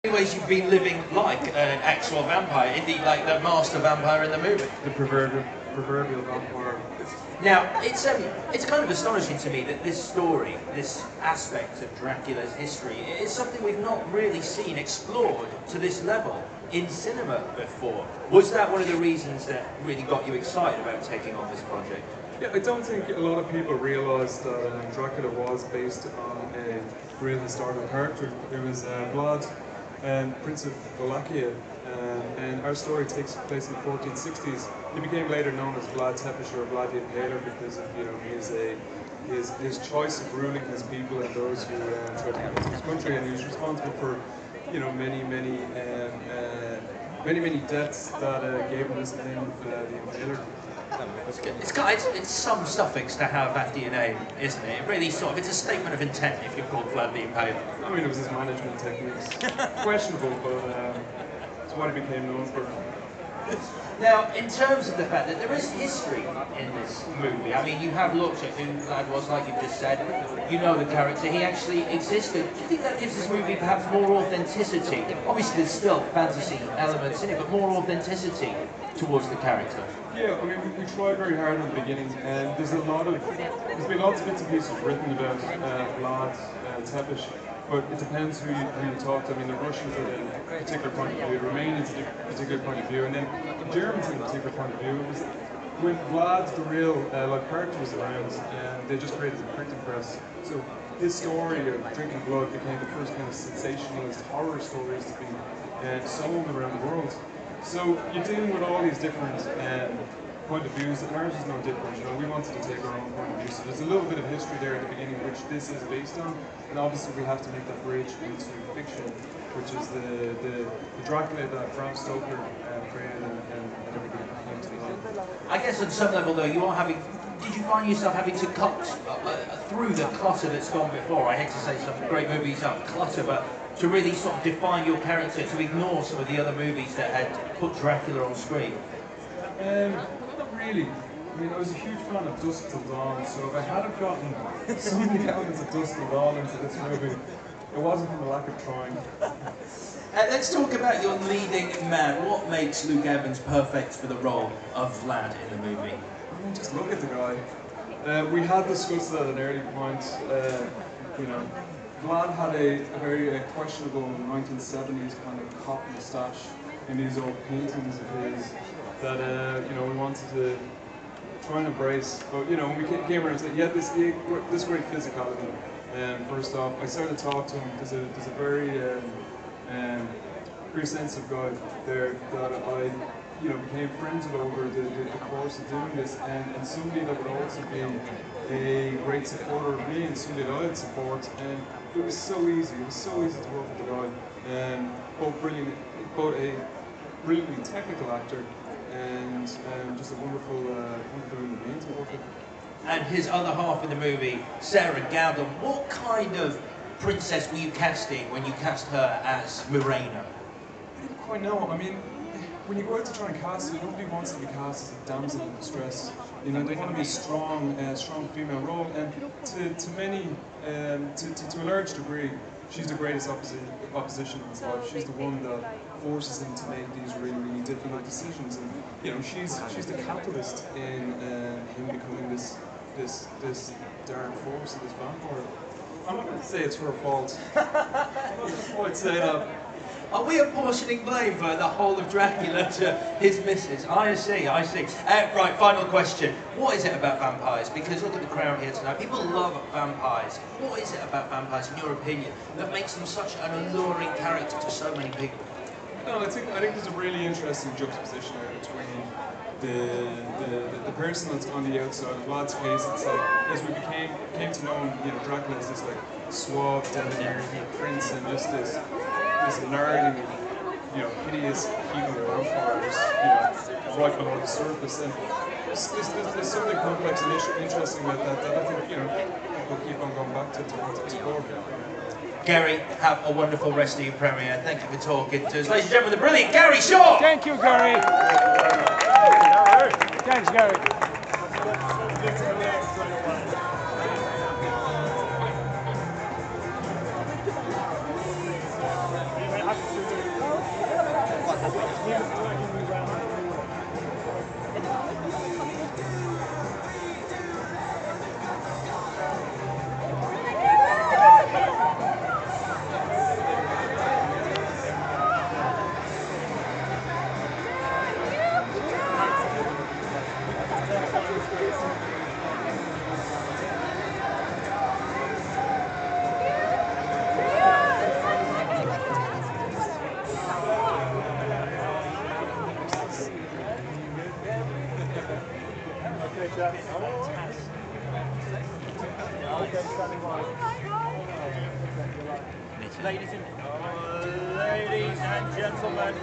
many ways you've been living like an actual vampire, indeed like the master vampire in the movie. The proverbial vampire. Now, it's kind of astonishing to me that this story, this aspect of Dracula's history, is something we've not really seen explored to this level in cinema before. Was that one of the reasons that really got you excited about taking on this project? Yeah, I don't think a lot of people realise that Dracula was based on a real historical character. It was Vlad, Prince of Wallachia, and our story takes place in the 1460s. He became later known as Vlad Tepes or Vlad the Impaler because of his choice of ruling his people and those who tried to come into his country, and he was responsible for many deaths that gave him this name of the Impaler. It's some suffix to have after your name, isn't it? It really it's a statement of intent if you're called Vlad the Impaler. I mean, it was his management techniques. Questionable, but it's what he became known for. Now, in terms of the fact that there is history in this movie, I mean, you have looked at who Vlad was, like you've just said, you know the character, he actually existed. Do you think that gives this movie perhaps more authenticity? Obviously there's still fantasy elements in it, but more authenticity towards the character. Yeah, I mean, we tried very hard in the beginning, and there's been lots of bits and pieces written about Vlad Tepes, but it depends who you talk to. I mean, the Russians had a particular point of view, the Romanians had a particular point of view, and then the Germans had a particular point of view. It was when Vlad, the real character, was around, and they just created a printing press. So his story of drinking blood became the first kind of sensationalist horror stories to be sold around the world. So you're dealing with all these different point of views, and ours is no different. You know, we wanted to take our own point of view. So there's a little bit of history there at the beginning, which this is based on, and obviously we have to make that bridge into fiction, which is the Dracula that Bram Stoker created and everybody came to know. I guess on some level, though, you are having. Did you find yourself having to cut through the clutter that's gone before? I hate to say some great movies are clutter, but to really sort of define your character, to ignore some of the other movies that had put Dracula on screen? Not really. I mean, I was a huge fan of Dusk Till Dawn, so if I had have gotten some of the elements of Dusk Till Dawn into this movie, it wasn't from a lack of trying. Let's talk about your leading man. What makes Luke Evans perfect for the role of Vlad in the movie? I mean, just look at the guy. We had discussed that at an early point. Vlad had a very questionable 1970s kind of cop moustache in these old paintings of his that we wanted to try and embrace. But when we came around, he had this great physicality. First off, I started to talk to him. There's a very sensitive guy there that I became friends with over the course of doing this, and somebody that would also be a great supporter of me and somebody that I'd support. And it was so easy. It was so easy to work with the guy. Both a brilliantly technical actor and just a wonderful human being to work with. And his other half in the movie, Sarah Gowden, what kind of princess were you casting when you cast her as Mirena? I didn't quite know. I mean, when you go out to try and cast it, nobody wants to be cast as a damsel in distress. They want to be a strong female role, and to many, to a large degree, she's the greatest opposition in his life. She's the one that forces him to make these really difficult decisions, and she's the catalyst in him becoming this dark force of this vampire. I'm not going to say it's her fault. I'm not going to quite say that. Are we apportioning blame for the whole of Dracula to his missus? I see. Right, final question. What is it about vampires? Because look at the crowd here tonight. People love vampires. What is it about vampires, in your opinion, that makes them such an alluring character to so many people? No, I think there's a really interesting juxtaposition between the person that's on the outside. In Vlad's case, it's like, as we came to know him, Dracula is this like suave, debonair prince, and just this gnarly, hideous human vampire, right below the surface. And there's something complex and interesting about that I think we'll keep on going back to want to explore. Gary, have a wonderful rest of your premiere. Thank you for talking to us. Ladies and gentlemen, the brilliant Gary Shaw! Thank you, Gary. Thanks, Gary. Ladies and gentlemen.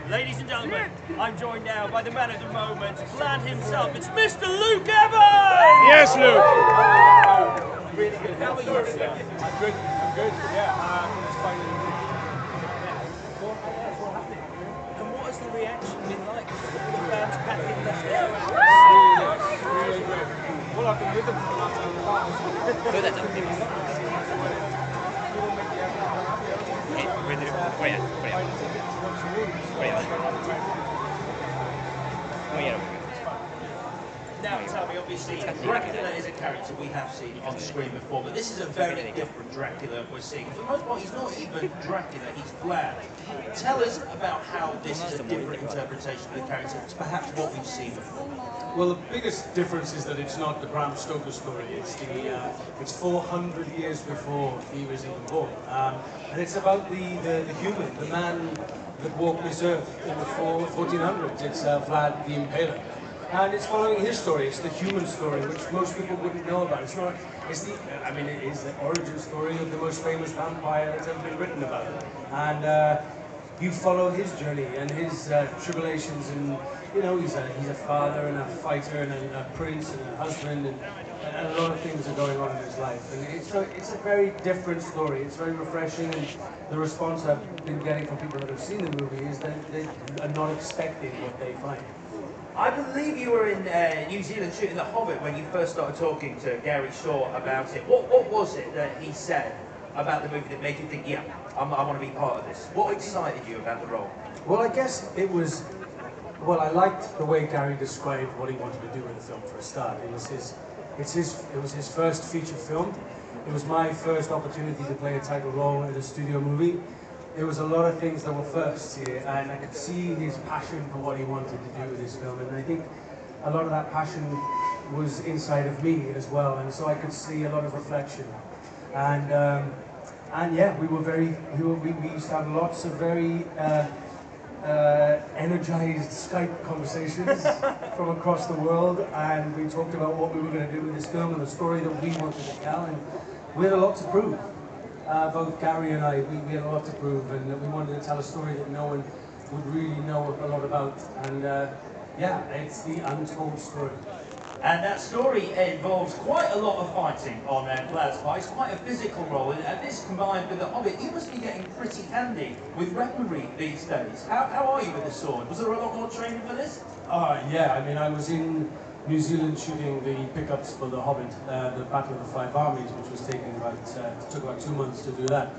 Ladies and gentlemen, I'm joined now by the man of the moment, Vlad himself. It's Mr. Luke Evans! Yes, Luke. Really good. How are you, sir? I'm good. Yeah. And what has the reaction been like? The fans back in Leicester? Really good. Well, I've been with them for the last 2 hours. Now tell me, obviously, Dracula is a character we have seen on screen before, but this is a very different Dracula we're seeing. For the most part, he's not even Dracula, he's Vlad. Tell us about how this is a different interpretation of the character to perhaps what we've seen before. Well, the biggest difference is that it's not the Bram Stoker story. It's 400 years before he was even born, and it's about the human, the man that walked this earth in the 1400s. It's Vlad the Impaler, and it's following his story. It's the human story, which most people wouldn't know about. It's not. It's the. I mean, it is the origin story of the most famous vampire that's ever been written about, and you follow his journey and his tribulations, and you know he's a father and a fighter and a prince and a husband, and a lot of things are going on in his life, and it's a very different story. It's very refreshing, and the response I've been getting from people that have seen the movie is that they are not expecting what they find. I believe you were in New Zealand shooting The Hobbit when you first started talking to Gary Shaw about it. What was it that he said about the movie that made you think, yeah, I want to be part of this? What excited you about the role? Well, I guess it was. Well, I liked the way Gary described what he wanted to do with the film for a start. It was his first feature film. It was my first opportunity to play a title role in a studio movie. There was a lot of things that were firsts here, and I could see his passion for what he wanted to do with this film, and I think a lot of that passion was inside of me as well, and so I could see a lot of reflection. And yeah, we used to have lots of very energized Skype conversations from across the world, and we talked about what we were going to do with this film and the story that we wanted to tell, and we had a lot to prove. Both Gary and I, we had a lot to prove, and we wanted to tell a story that no one would really know a lot about, and yeah, it's the untold story. And that story involves quite a lot of fighting on Vlad's part. It's quite a physical role, and this combined with The Hobbit, you must be getting pretty handy with weaponry these days. How are you with the sword? Was there a lot more training for this? Yeah, I mean, I was in New Zealand shooting the pickups for The Hobbit, the Battle of the Five Armies, which was took about 2 months to do that.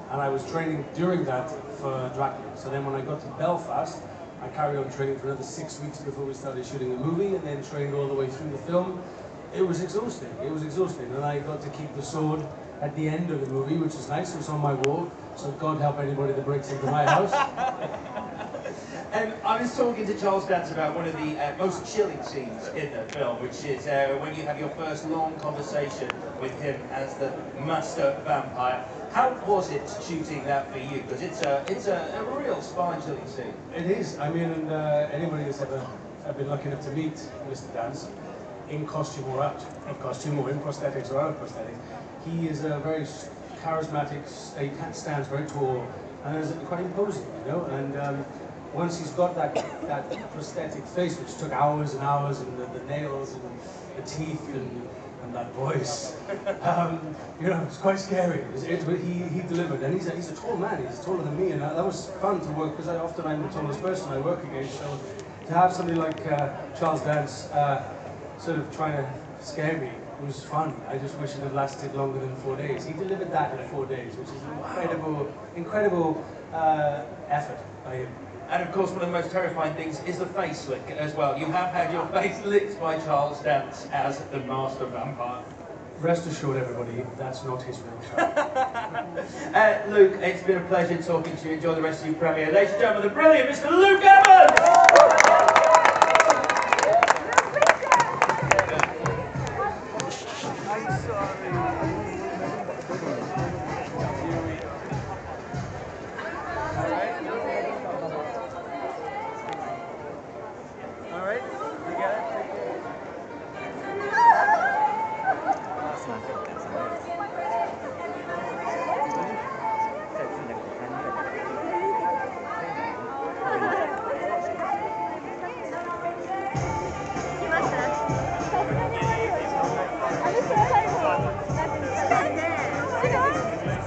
And I was training during that for Dracula. So then when I got to Belfast, I carried on training for another 6 weeks before we started shooting the movie, and then trained all the way through the film. It was exhausting. It was exhausting, and I got to keep the sword at the end of the movie, which is nice. It was on my wall, so God help anybody that breaks into my house. I was talking to Charles Dance about one of the most chilling scenes in the film, which is when you have your first long conversation with him as the master vampire. How was it shooting that for you? Because it's a real spine-chilling scene. It is. I mean, and anybody that's ever been lucky enough to meet Mr. Dance, in costume or out of costume, or in prosthetics or out of prosthetics, he is a very charismatic. He stands very tall and is quite imposing, you know. And once he's got that prosthetic face, which took hours and hours, and the nails and the teeth and that voice, you know, it's quite scary. He delivered, and he's a tall man. He's taller than me, and that was fun to work, because I'm the tallest person I work against. So to have somebody like Charles Dance sort of trying to scare me, it was fun. I just wish it had lasted longer than 4 days. He delivered that in 4 days, which is an incredible effort by him. And of course, one of the most terrifying things is the face lick as well. You have had your face licked by Charles Dance as the master vampire. Rest assured, everybody, that's not his real Luke, it's been a pleasure talking to you. Enjoy the rest of your premiere. Ladies and gentlemen, the brilliant Mr. Luke Evans!